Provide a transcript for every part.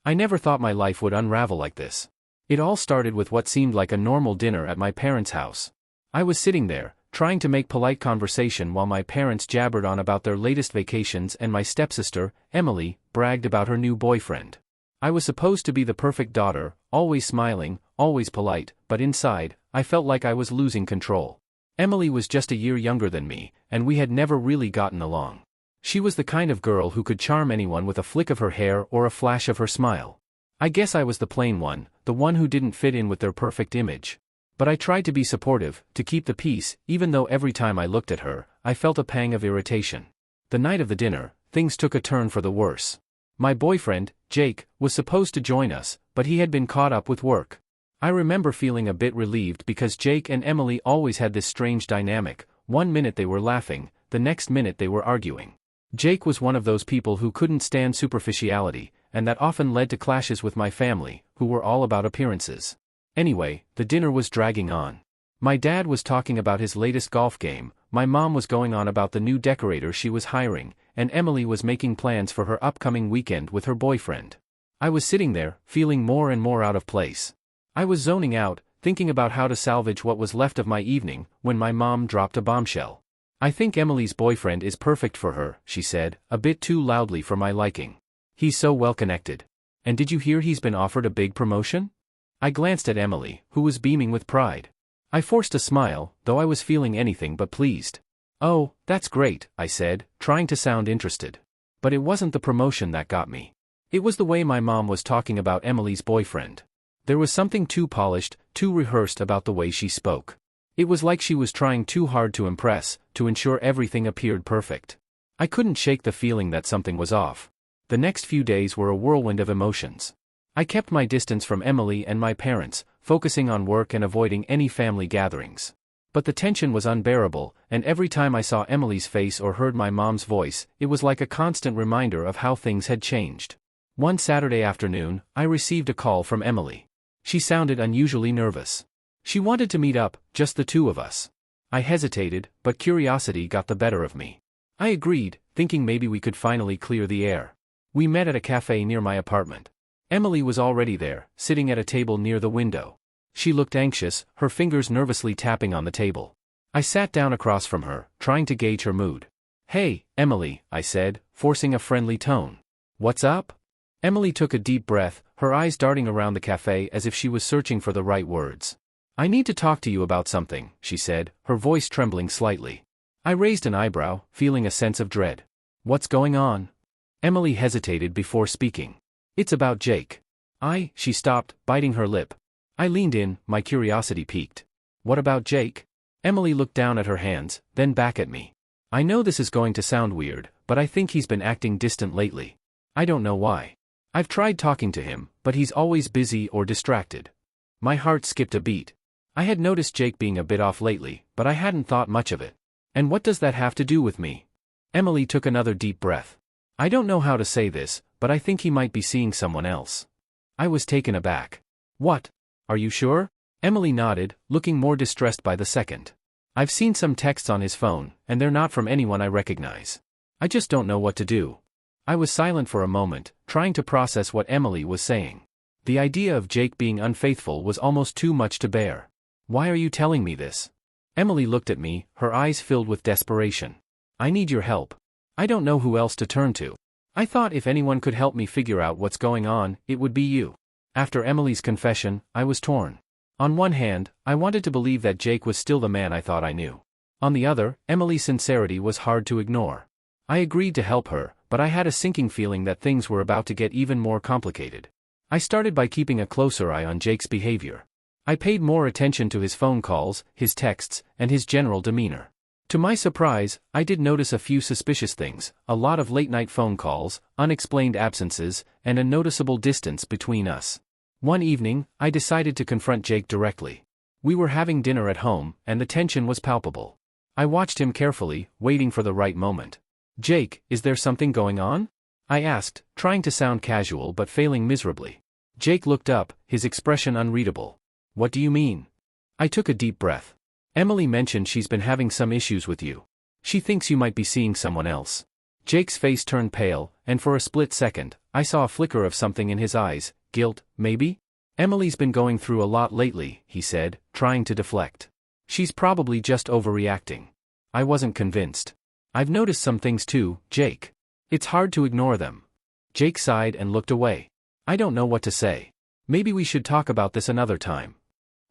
I never thought my life would unravel like this. It all started with what seemed like a normal dinner at my parents' house. I was sitting there, trying to make polite conversation while my parents jabbered on about their latest vacations and my stepsister, Emily, bragged about her new boyfriend. I was supposed to be the perfect daughter, always smiling, always polite, but inside, I felt like I was losing control. Emily was just a year younger than me, and we had never really gotten along. She was the kind of girl who could charm anyone with a flick of her hair or a flash of her smile. I guess I was the plain one, the one who didn't fit in with their perfect image. But I tried to be supportive, to keep the peace, even though every time I looked at her, I felt a pang of irritation. The night of the dinner, things took a turn for the worse. My boyfriend, Jake, was supposed to join us, but he had been caught up with work. I remember feeling a bit relieved because Jake and Emily always had this strange dynamic. One minute they were laughing, the next minute they were arguing. Jake was one of those people who couldn't stand superficiality, and that often led to clashes with my family, who were all about appearances. Anyway, the dinner was dragging on. My dad was talking about his latest golf game, my mom was going on about the new decorator she was hiring, and Emily was making plans for her upcoming weekend with her boyfriend. I was sitting there, feeling more and more out of place. I was zoning out, thinking about how to salvage what was left of my evening, when my mom dropped a bombshell. "I think Emily's boyfriend is perfect for her," she said, a bit too loudly for my liking. "He's so well connected. And did you hear he's been offered a big promotion?" I glanced at Emily, who was beaming with pride. I forced a smile, though I was feeling anything but pleased. "Oh, that's great," I said, trying to sound interested. But it wasn't the promotion that got me. It was the way my mom was talking about Emily's boyfriend. There was something too polished, too rehearsed about the way she spoke. It was like she was trying too hard to impress, to ensure everything appeared perfect. I couldn't shake the feeling that something was off. The next few days were a whirlwind of emotions. I kept my distance from Emily and my parents, focusing on work and avoiding any family gatherings. But the tension was unbearable, and every time I saw Emily's face or heard my mom's voice, it was like a constant reminder of how things had changed. One Saturday afternoon, I received a call from Emily. She sounded unusually nervous. She wanted to meet up, just the two of us. I hesitated, but curiosity got the better of me. I agreed, thinking maybe we could finally clear the air. We met at a cafe near my apartment. Emily was already there, sitting at a table near the window. She looked anxious, her fingers nervously tapping on the table. I sat down across from her, trying to gauge her mood. "Hey, Emily," I said, forcing a friendly tone. "What's up?" Emily took a deep breath, her eyes darting around the cafe as if she was searching for the right words. "I need to talk to you about something," she said, her voice trembling slightly. I raised an eyebrow, feeling a sense of dread. "What's going on?" Emily hesitated before speaking. "It's about Jake." She stopped, biting her lip. I leaned in, my curiosity piqued. "What about Jake?" Emily looked down at her hands, then back at me. "I know this is going to sound weird, but I think he's been acting distant lately. I don't know why. I've tried talking to him, but he's always busy or distracted." My heart skipped a beat. I had noticed Jake being a bit off lately, but I hadn't thought much of it. "And what does that have to do with me?" Emily took another deep breath. "I don't know how to say this, but I think he might be seeing someone else." I was taken aback. "What? Are you sure?" Emily nodded, looking more distressed by the second. "I've seen some texts on his phone, and they're not from anyone I recognize. I just don't know what to do." I was silent for a moment, trying to process what Emily was saying. The idea of Jake being unfaithful was almost too much to bear. "Why are you telling me this?" Emily looked at me, her eyes filled with desperation. "I need your help. I don't know who else to turn to. I thought if anyone could help me figure out what's going on, it would be you." After Emily's confession, I was torn. On one hand, I wanted to believe that Jake was still the man I thought I knew. On the other, Emily's sincerity was hard to ignore. I agreed to help her, but I had a sinking feeling that things were about to get even more complicated. I started by keeping a closer eye on Jake's behavior. I paid more attention to his phone calls, his texts, and his general demeanor. To my surprise, I did notice a few suspicious things: a lot of late-night phone calls, unexplained absences, and a noticeable distance between us. One evening, I decided to confront Jake directly. We were having dinner at home, and the tension was palpable. I watched him carefully, waiting for the right moment. "Jake, is there something going on?" I asked, trying to sound casual but failing miserably. Jake looked up, his expression unreadable. "What do you mean?" I took a deep breath. "Emily mentioned she's been having some issues with you. She thinks you might be seeing someone else." Jake's face turned pale, and for a split second, I saw a flicker of something in his eyes. Guilt, maybe? Emily's been going through a lot lately, he said, trying to deflect. She's probably just overreacting. I wasn't convinced. I've noticed some things too, Jake. It's hard to ignore them. Jake sighed and looked away. I don't know what to say. Maybe we should talk about this another time.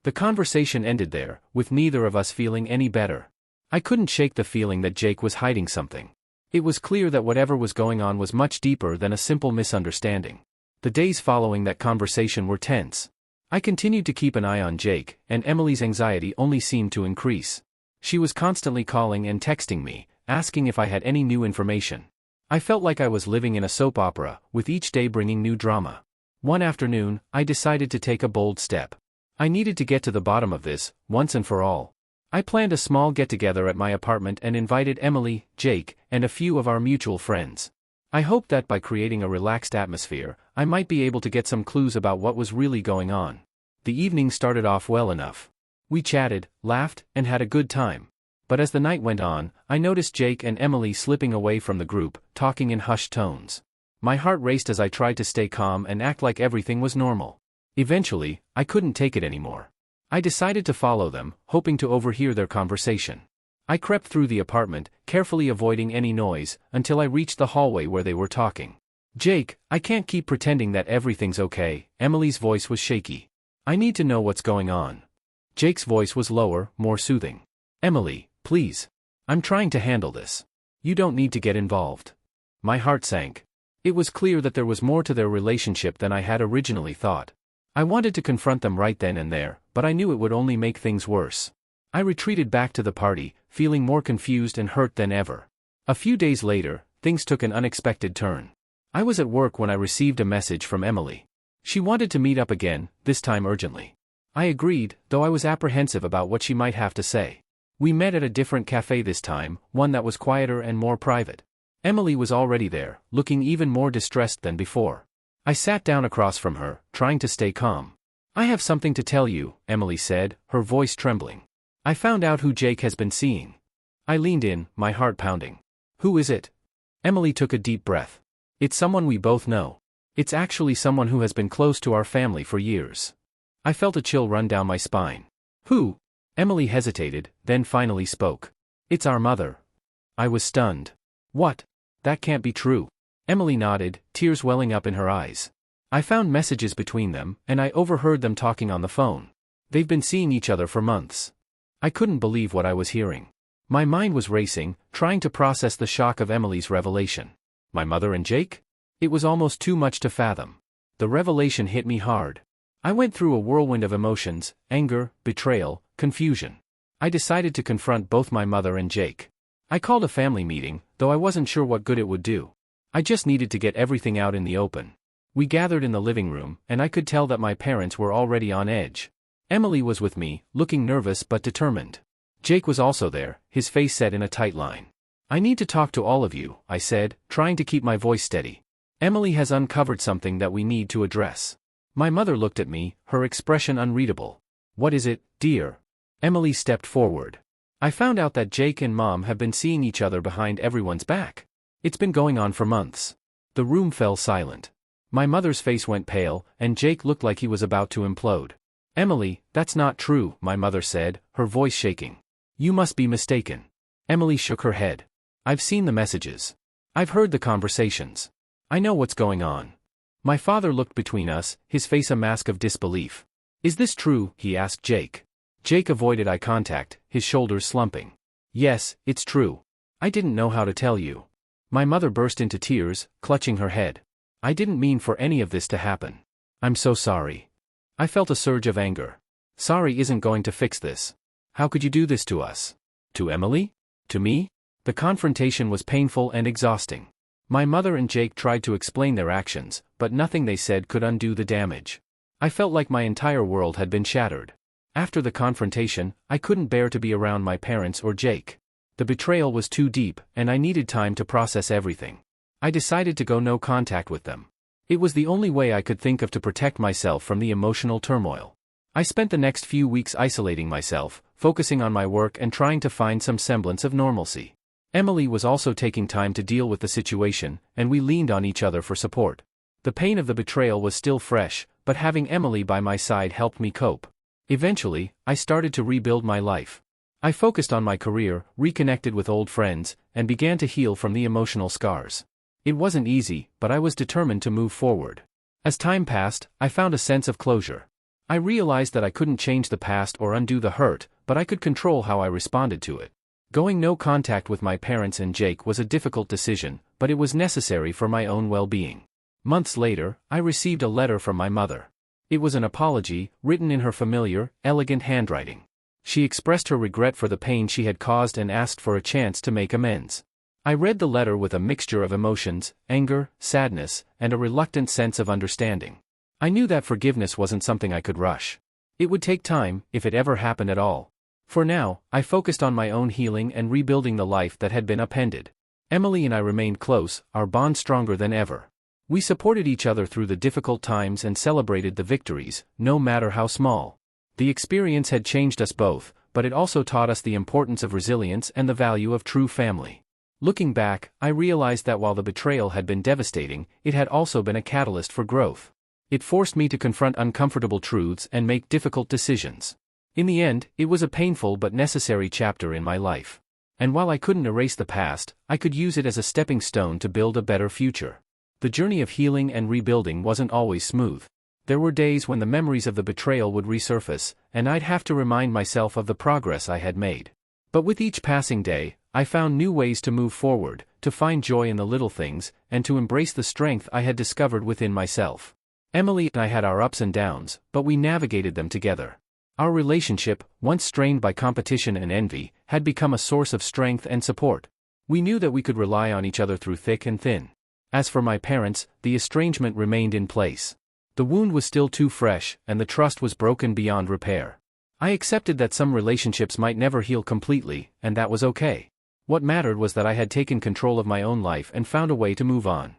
The conversation ended there, with neither of us feeling any better. I couldn't shake the feeling that Jake was hiding something. It was clear that whatever was going on was much deeper than a simple misunderstanding. The days following that conversation were tense. I continued to keep an eye on Jake, and Emily's anxiety only seemed to increase. She was constantly calling and texting me, asking if I had any new information. I felt like I was living in a soap opera, with each day bringing new drama. One afternoon, I decided to take a bold step. I needed to get to the bottom of this, once and for all. I planned a small get-together at my apartment and invited Emily, Jake, and a few of our mutual friends. I hoped that by creating a relaxed atmosphere, I might be able to get some clues about what was really going on. The evening started off well enough. We chatted, laughed, and had a good time. But as the night went on, I noticed Jake and Emily slipping away from the group, talking in hushed tones. My heart raced as I tried to stay calm and act like everything was normal. Eventually, I couldn't take it anymore. I decided to follow them, hoping to overhear their conversation. I crept through the apartment, carefully avoiding any noise, until I reached the hallway where they were talking. Jake, I can't keep pretending that everything's okay. Emily's voice was shaky. I need to know what's going on. Jake's voice was lower, more soothing. Emily, please. I'm trying to handle this. You don't need to get involved. My heart sank. It was clear that there was more to their relationship than I had originally thought. I wanted to confront them right then and there, but I knew it would only make things worse. I retreated back to the party, feeling more confused and hurt than ever. A few days later, things took an unexpected turn. I was at work when I received a message from Emily. She wanted to meet up again, this time urgently. I agreed, though I was apprehensive about what she might have to say. We met at a different cafe this time, one that was quieter and more private. Emily was already there, looking even more distressed than before. I sat down across from her, trying to stay calm. I have something to tell you, Emily said, her voice trembling. I found out who Jake has been seeing. I leaned in, my heart pounding. Who is it? Emily took a deep breath. It's someone we both know. It's actually someone who has been close to our family for years. I felt a chill run down my spine. Who? Emily hesitated, then finally spoke. It's our mother. I was stunned. What? That can't be true. Emily nodded, tears welling up in her eyes. I found messages between them, and I overheard them talking on the phone. They've been seeing each other for months. I couldn't believe what I was hearing. My mind was racing, trying to process the shock of Emily's revelation. My mother and Jake? It was almost too much to fathom. The revelation hit me hard. I went through a whirlwind of emotions, anger, betrayal, confusion. I decided to confront both my mother and Jake. I called a family meeting, though I wasn't sure what good it would do. I just needed to get everything out in the open. We gathered in the living room, and I could tell that my parents were already on edge. Emily was with me, looking nervous but determined. Jake was also there, his face set in a tight line. I need to talk to all of you, I said, trying to keep my voice steady. Emily has uncovered something that we need to address. My mother looked at me, her expression unreadable. What is it, dear? Emily stepped forward. I found out that Jake and Mom have been seeing each other behind everyone's back. It's been going on for months. The room fell silent. My mother's face went pale, and Jake looked like he was about to implode. Emily, that's not true, my mother said, her voice shaking. You must be mistaken. Emily shook her head. I've seen the messages. I've heard the conversations. I know what's going on. My father looked between us, his face a mask of disbelief. Is this true? He asked Jake. Jake avoided eye contact, his shoulders slumping. Yes, it's true. I didn't know how to tell you. My mother burst into tears, clutching her head. I didn't mean for any of this to happen. I'm so sorry. I felt a surge of anger. Sorry isn't going to fix this. How could you do this to us? To Emily? To me? The confrontation was painful and exhausting. My mother and Jake tried to explain their actions, but nothing they said could undo the damage. I felt like my entire world had been shattered. After the confrontation, I couldn't bear to be around my parents or Jake. The betrayal was too deep, and I needed time to process everything. I decided to go no contact with them. It was the only way I could think of to protect myself from the emotional turmoil. I spent the next few weeks isolating myself, focusing on my work and trying to find some semblance of normalcy. Emily was also taking time to deal with the situation, and we leaned on each other for support. The pain of the betrayal was still fresh, but having Emily by my side helped me cope. Eventually, I started to rebuild my life. I focused on my career, reconnected with old friends, and began to heal from the emotional scars. It wasn't easy, but I was determined to move forward. As time passed, I found a sense of closure. I realized that I couldn't change the past or undo the hurt, but I could control how I responded to it. Going no contact with my parents and Jake was a difficult decision, but it was necessary for my own well-being. Months later, I received a letter from my mother. It was an apology, written in her familiar, elegant handwriting. She expressed her regret for the pain she had caused and asked for a chance to make amends. I read the letter with a mixture of emotions, anger, sadness, and a reluctant sense of understanding. I knew that forgiveness wasn't something I could rush. It would take time, if it ever happened at all. For now, I focused on my own healing and rebuilding the life that had been upended. Emily and I remained close, our bond stronger than ever. We supported each other through the difficult times and celebrated the victories, no matter how small. The experience had changed us both, but it also taught us the importance of resilience and the value of true family. Looking back, I realized that while the betrayal had been devastating, it had also been a catalyst for growth. It forced me to confront uncomfortable truths and make difficult decisions. In the end, it was a painful but necessary chapter in my life. And while I couldn't erase the past, I could use it as a stepping stone to build a better future. The journey of healing and rebuilding wasn't always smooth. There were days when the memories of the betrayal would resurface, and I'd have to remind myself of the progress I had made. But with each passing day, I found new ways to move forward, to find joy in the little things, and to embrace the strength I had discovered within myself. Emily and I had our ups and downs, but we navigated them together. Our relationship, once strained by competition and envy, had become a source of strength and support. We knew that we could rely on each other through thick and thin. As for my parents, the estrangement remained in place. The wound was still too fresh, and the trust was broken beyond repair. I accepted that some relationships might never heal completely, and that was okay. What mattered was that I had taken control of my own life and found a way to move on.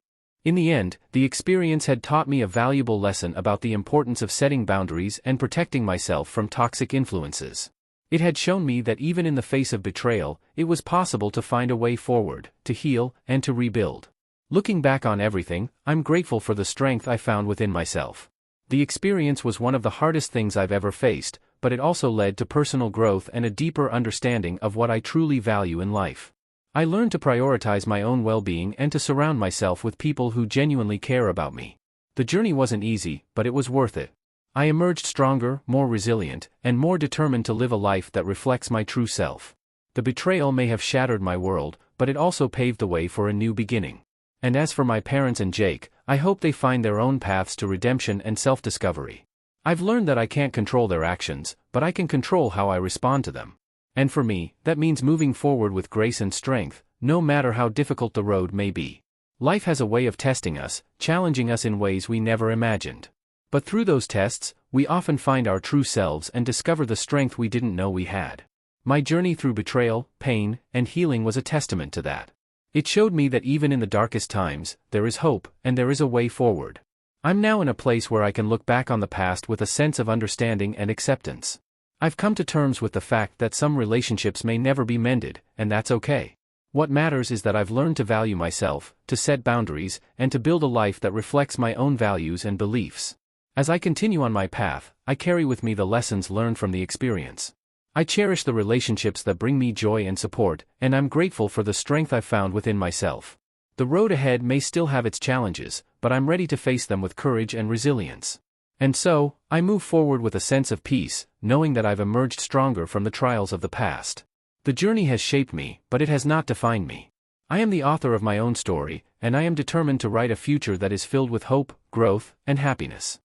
In the end, the experience had taught me a valuable lesson about the importance of setting boundaries and protecting myself from toxic influences. It had shown me that even in the face of betrayal, it was possible to find a way forward, to heal, and to rebuild. Looking back on everything, I'm grateful for the strength I found within myself. The experience was one of the hardest things I've ever faced, but it also led to personal growth and a deeper understanding of what I truly value in life. I learned to prioritize my own well-being and to surround myself with people who genuinely care about me. The journey wasn't easy, but it was worth it. I emerged stronger, more resilient, and more determined to live a life that reflects my true self. The betrayal may have shattered my world, but it also paved the way for a new beginning. And as for my parents and Jake, I hope they find their own paths to redemption and self-discovery. I've learned that I can't control their actions, but I can control how I respond to them. And for me, that means moving forward with grace and strength, no matter how difficult the road may be. Life has a way of testing us, challenging us in ways we never imagined. But through those tests, we often find our true selves and discover the strength we didn't know we had. My journey through betrayal, pain, and healing was a testament to that. It showed me that even in the darkest times, there is hope, and there is a way forward. I'm now in a place where I can look back on the past with a sense of understanding and acceptance. I've come to terms with the fact that some relationships may never be mended, and that's okay. What matters is that I've learned to value myself, to set boundaries, and to build a life that reflects my own values and beliefs. As I continue on my path, I carry with me the lessons learned from the experience. I cherish the relationships that bring me joy and support, and I'm grateful for the strength I've found within myself. The road ahead may still have its challenges, but I'm ready to face them with courage and resilience. And so, I move forward with a sense of peace, knowing that I've emerged stronger from the trials of the past. The journey has shaped me, but it has not defined me. I am the author of my own story, and I am determined to write a future that is filled with hope, growth, and happiness.